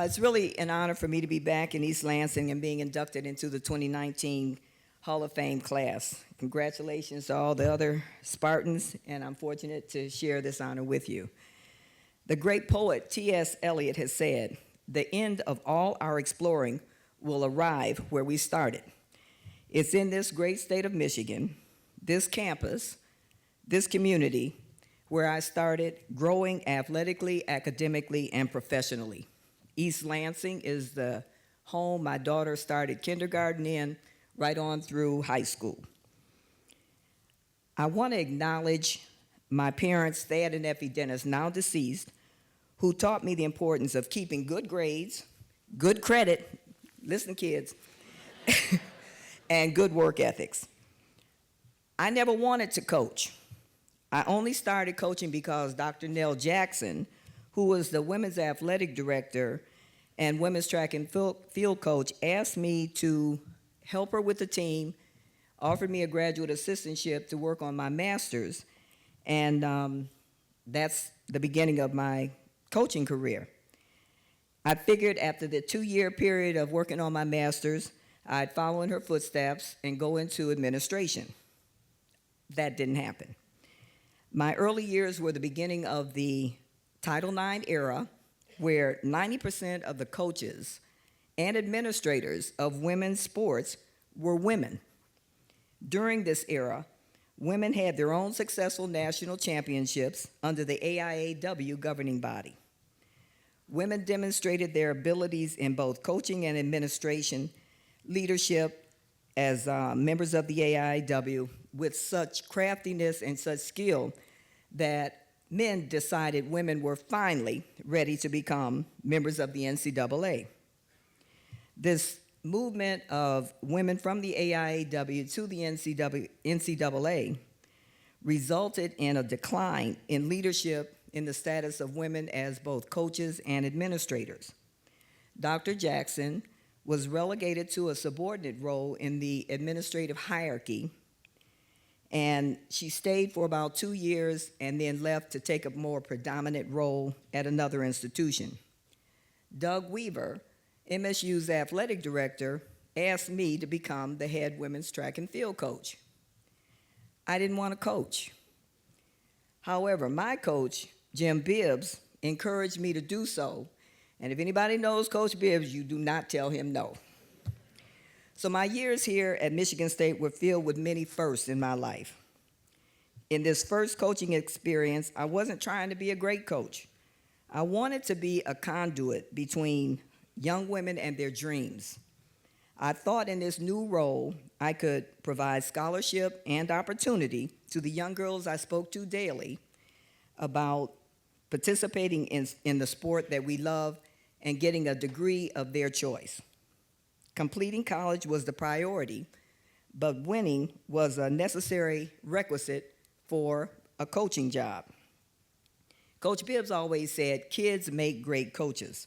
It's really an honor for me to be back in East Lansing and being inducted into the 2019 Hall of Fame class. Congratulations to all the other Spartans, and I'm fortunate to share this honor with you. The great poet T.S. Eliot has said, "The end of all our exploring will arrive where we started." It's in this great state of Michigan, this campus, this community, where I started growing athletically, academically, and professionally. East Lansing is the home my daughter started kindergarten in, right on through high school. I want to acknowledge my parents, Thad and Effie Dennis, now deceased, who taught me the importance of keeping good grades, good credit, listen kids, and good work ethics. I never wanted to coach. I only started coaching because Dr. Nell Jackson, who was the women's athletic director and women's track and field coach, asked me to help her with the team, offered me a graduate assistantship to work on my master's, and that's the beginning of my coaching career. I figured after the 2-year period of working on my master's, I'd follow in her footsteps and go into administration. That didn't happen. My early years were the beginning of the Title IX era, where 90% of the coaches and administrators of women's sports were women. During this era, women had their own successful national championships under the AIAW governing body. Women demonstrated their abilities in both coaching and administration, leadership as members of the AIAW with such craftiness and such skill that men decided women were finally ready to become members of the NCAA. This movement of women from the AIAW to the NCAA resulted in a decline in leadership in the status of women as both coaches and administrators. Dr. Jackson was relegated to a subordinate role in the administrative hierarchy, and she stayed for about 2 years and then left to take a more predominant role at another institution. Doug Weaver, MSU's athletic director, asked me to become the head women's track and field coach. I didn't want to coach. However, my coach, Jim Bibbs, encouraged me to do so. And if anybody knows Coach Bibbs, you do not tell him no. So my years here at Michigan State were filled with many firsts in my life. In this first coaching experience, I wasn't trying to be a great coach. I wanted to be a conduit between young women and their dreams. I thought in this new role, I could provide scholarship and opportunity to the young girls I spoke to daily about participating in the sport that we love and getting a degree of their choice. Completing college was the priority, but winning was a necessary requisite for a coaching job. Coach Bibbs always said, "Kids make great coaches."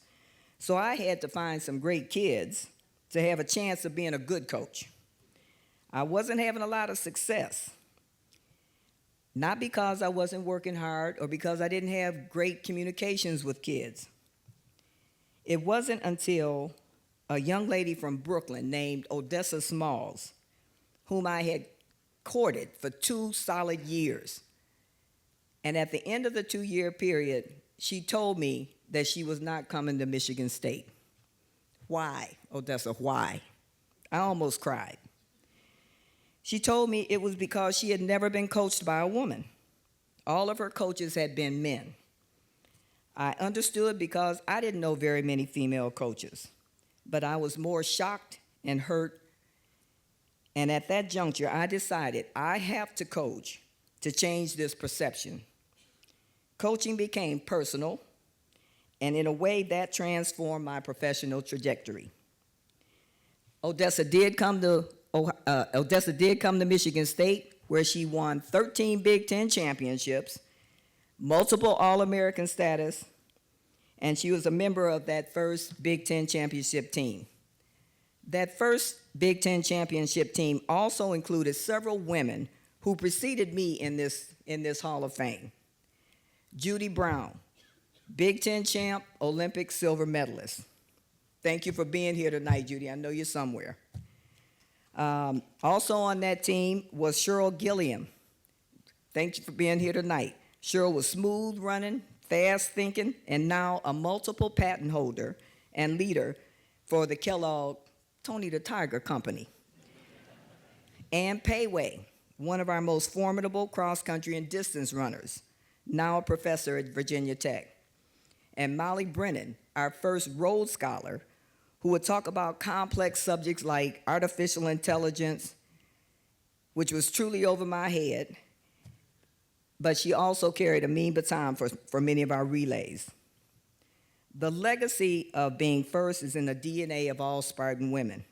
So I had to find some great kids to have a chance of being a good coach. I wasn't having a lot of success, not because I wasn't working hard or because I didn't have great communications with kids. It wasn't until a young lady from Brooklyn named Odessa Smalls, whom I had courted for 2 solid years. And at the end of the 2-year period, she told me that she was not coming to Michigan State. Why, Odessa, why? I almost cried. She told me it was because she had never been coached by a woman. All of her coaches had been men. I understood because I didn't know very many female coaches, but I was more shocked and hurt. And at that juncture, I decided I have to coach to change this perception. Coaching became personal, and in a way that transformed my professional trajectory. Odessa did come to Michigan State, where she won 13 Big Ten championships, multiple All-American status, and she was a member of that first Big Ten championship team. That first Big Ten championship team also included several women who preceded me in this Hall of Fame. Judy Brown, Big Ten champ, Olympic silver medalist. Thank you for being here tonight, Judy. I know you're somewhere. Also on that team was Cheryl Gilliam. Thank you for being here tonight. Cheryl was smooth running, fast thinking, and now a multiple patent holder and leader for the Kellogg Tony the Tiger Company. Ann Payway, one of our most formidable cross-country and distance runners, now a professor at Virginia Tech. And Molly Brennan, our first Rhodes Scholar, who would talk about complex subjects like artificial intelligence, which was truly over my head, but she also carried a mean baton for many of our relays. The legacy of being first is in the DNA of all Spartan women.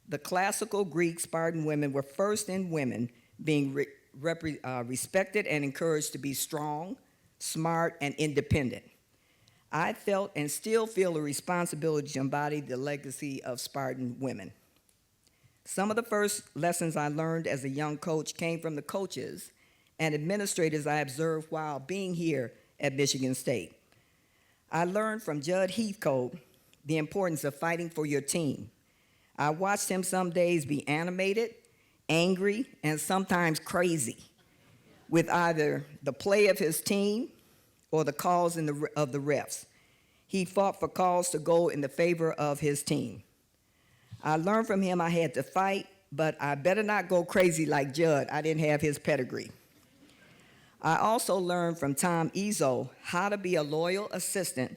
The classical Greek Spartan women were first in women, being respected and encouraged to be strong, smart, and independent. I felt and still feel a responsibility to embody the legacy of Spartan women. Some of the first lessons I learned as a young coach came from the coaches and administrators I observed while being here at Michigan State. I learned from Judd Heathcote the importance of fighting for your team. I watched him some days be animated, angry, and sometimes crazy with either the play of his team or the calls of the refs. He fought for calls to go in the favor of his team. I learned from him I had to fight, but I better not go crazy like Judd. I didn't have his pedigree. I also learned from Tom Izzo how to be a loyal assistant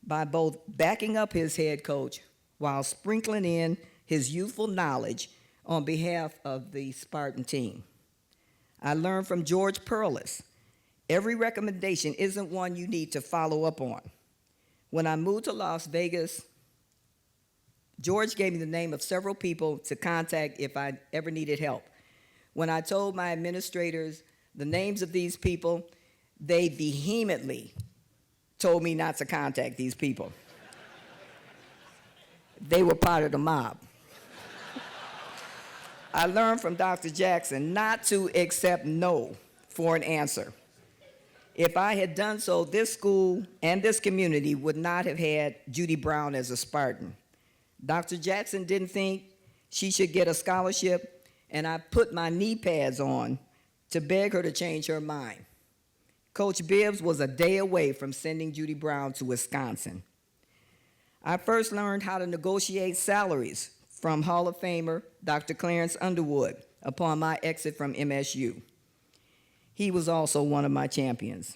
by both backing up his head coach while sprinkling in his youthful knowledge on behalf of the Spartan team. I learned from George Perlis. Every recommendation isn't one you need to follow up on. When I moved to Las Vegas, George gave me the name of several people to contact if I ever needed help. When I told my administrators the names of these people, they vehemently told me not to contact these people. They were part of the mob. I learned from Dr. Jackson not to accept no for an answer. If I had done so, this school and this community would not have had Judy Brown as a Spartan. Dr. Jackson didn't think she should get a scholarship, and I put my knee pads on to beg her to change her mind. Coach Bibbs was a day away from sending Judy Brown to Wisconsin. I first learned how to negotiate salaries from Hall of Famer Dr. Clarence Underwood upon my exit from MSU. He was also one of my champions.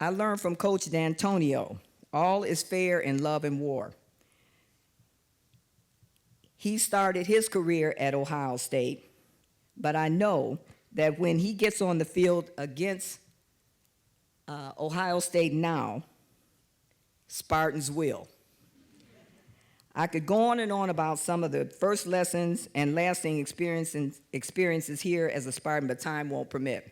I learned from Coach D'Antonio, all is fair in love and war. He started his career at Ohio State, but I know that when he gets on the field against Ohio State now, Spartans will. I could go on and on about some of the first lessons and lasting experiences here as a Spartan, but time won't permit.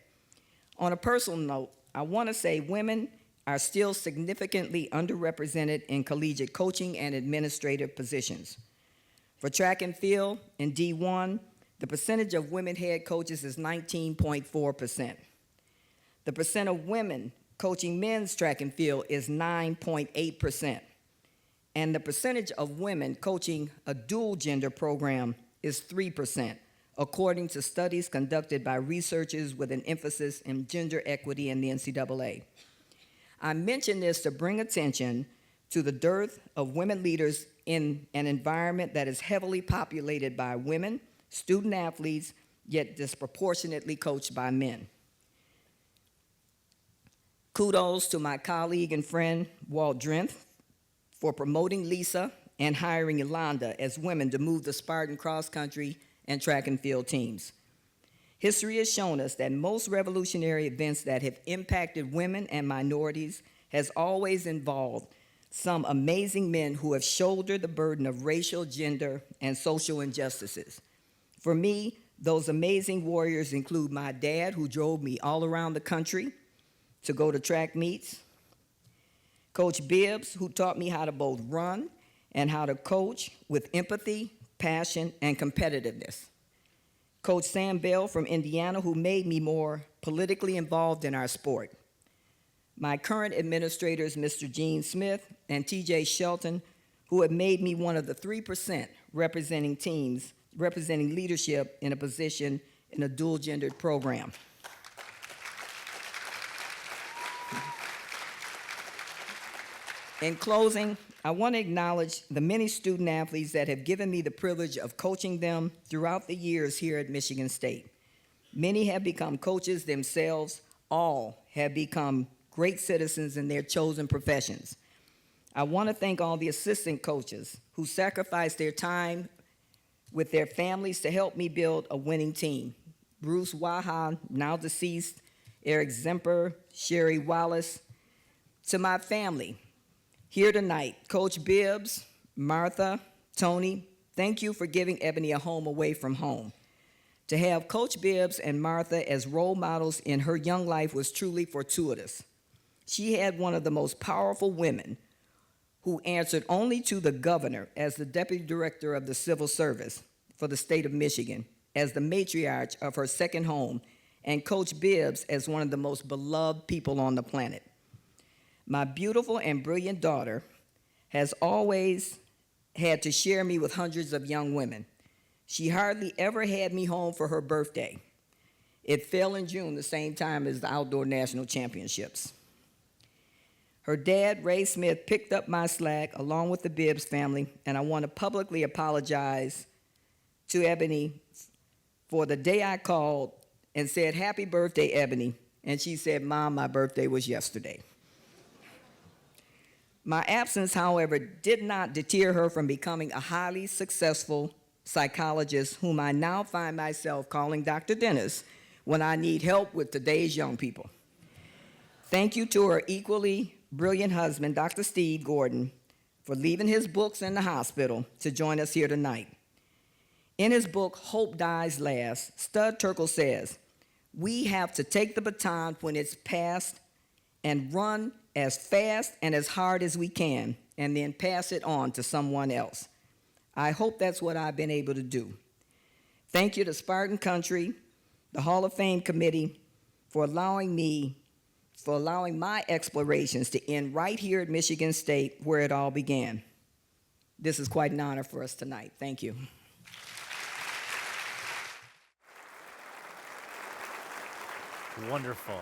On a personal note, I want to say women are still significantly underrepresented in collegiate coaching and administrative positions. For track and field in D1, the percentage of women head coaches is 19.4%. The percent of women coaching men's track and field is 9.8%. And the percentage of women coaching a dual gender program is 3%, according to studies conducted by researchers with an emphasis in gender equity in the NCAA. I mention this to bring attention to the dearth of women leaders in an environment that is heavily populated by women, student athletes, yet disproportionately coached by men. Kudos to my colleague and friend, Walt Drenth, for promoting Lisa and hiring Yolanda as women to move the Spartan cross-country and track and field teams. History has shown us that most revolutionary events that have impacted women and minorities has always involved some amazing men who have shouldered the burden of racial, gender, and social injustices. For me, those amazing warriors include my dad, who drove me all around the country to go to track meets, Coach Bibbs, who taught me how to both run and how to coach with empathy, passion, and competitiveness. Coach Sam Bell from Indiana, who made me more politically involved in our sport. My current administrators, Mr. Gene Smith and T.J. Shelton, who have made me one of the 3% representing leadership in a position in a dual-gendered program. In closing, I want to acknowledge the many student athletes that have given me the privilege of coaching them throughout the years here at Michigan State. Many have become coaches themselves. All have become great citizens in their chosen professions. I want to thank all the assistant coaches who sacrificed their time with their families to help me build a winning team. Bruce Waha, now deceased, Eric Zemper, Sherry Wallace. To my family, here tonight, Coach Bibbs, Martha, Tony, thank you for giving Ebony a home away from home. To have Coach Bibbs and Martha as role models in her young life was truly fortuitous. She had one of the most powerful women who answered only to the governor as the deputy director of the civil service for the state of Michigan, as the matriarch of her second home, and Coach Bibbs as one of the most beloved people on the planet. My beautiful and brilliant daughter has always had to share me with hundreds of young women. She hardly ever had me home for her birthday. It fell in June, the same time as the outdoor national championships. Her dad, Ray Smith, picked up my slack along with the Bibbs family, and I want to publicly apologize to Ebony for the day I called and said, "Happy birthday, Ebony," and she said, "Mom, my birthday was yesterday." My absence, however, did not deter her from becoming a highly successful psychologist whom I now find myself calling Dr. Dennis when I need help with today's young people. Thank you to her equally brilliant husband, Dr. Steve Gordon, for leaving his books in the hospital to join us here tonight. In his book, Hope Dies Last, Stud Terkel says, "We have to take the baton when it's passed and run as fast and as hard as we can, and then pass it on to someone else." I hope that's what I've been able to do. Thank you to Spartan Country, the Hall of Fame Committee, for allowing my explorations to end right here at Michigan State, where it all began. This is quite an honor for us tonight. Thank you. Wonderful.